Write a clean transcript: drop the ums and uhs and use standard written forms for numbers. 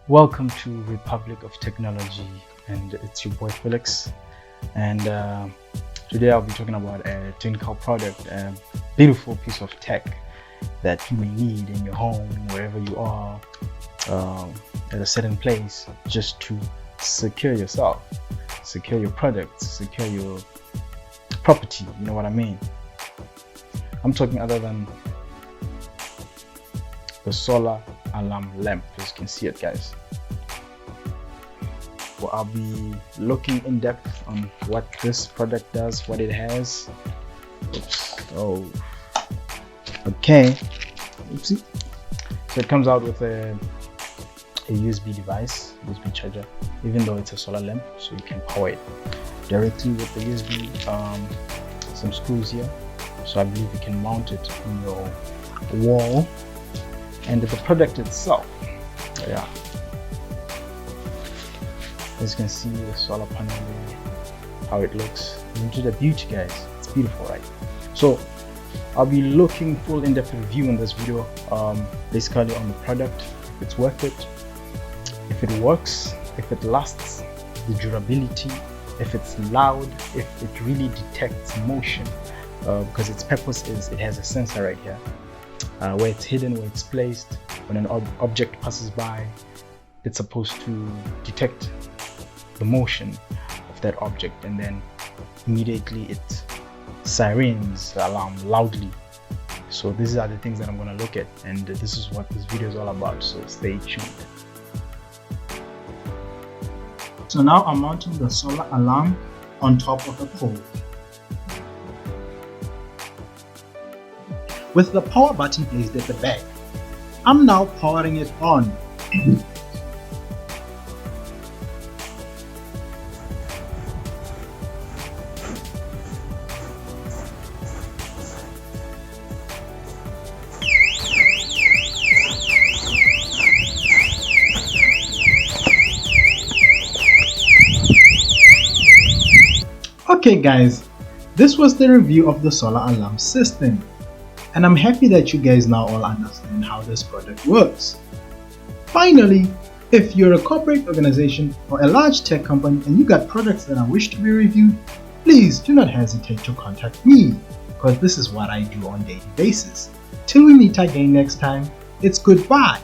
Welcome to Republic of Technology, and it's your boy Felix. And today I'll be talking about a Tincal product, a beautiful piece of tech that you may need in your home, wherever you are, at a certain place, just to secure yourself, secure your products, secure your property. You know what I mean? I'm talking other than the solar alarm lamp. As you can see it, guys. Well, I'll be looking in depth on what this product does, what it has. Oops. Oh, okay. Oopsie. So it comes out with a USB device, USB charger, even though it's a solar lamp, so you can power it directly with the USB. Some screws here, so I believe you can mount it on your wall. And the product itself, yeah, as you can see, the solar panel there, how it looks. Into the beauty, guys, it's beautiful, right? So I'll be looking full in-depth review in this video, basically on the product, if it's worth it, if it works, if it lasts, the durability, if it's loud, if it really detects motion, because its purpose is it has a sensor right here. Where it's hidden, where it's placed, when an object passes by, it's supposed to detect the motion of that object, and then immediately it sirens the alarm loudly. So these are the things that I'm going to look at, and this is what this video is all about, so stay tuned. So now I'm mounting the solar alarm on top of a pole. With the power button placed at the back, I'm now powering it on. Okay guys, this was the review of the solar alarm system. And I'm happy that you guys now all understand how this product works. Finally, if you're a corporate organization or a large tech company and you got products that I wish to be reviewed, please do not hesitate to contact me, because this is what I do on a daily basis. Till we meet again next time, it's goodbye.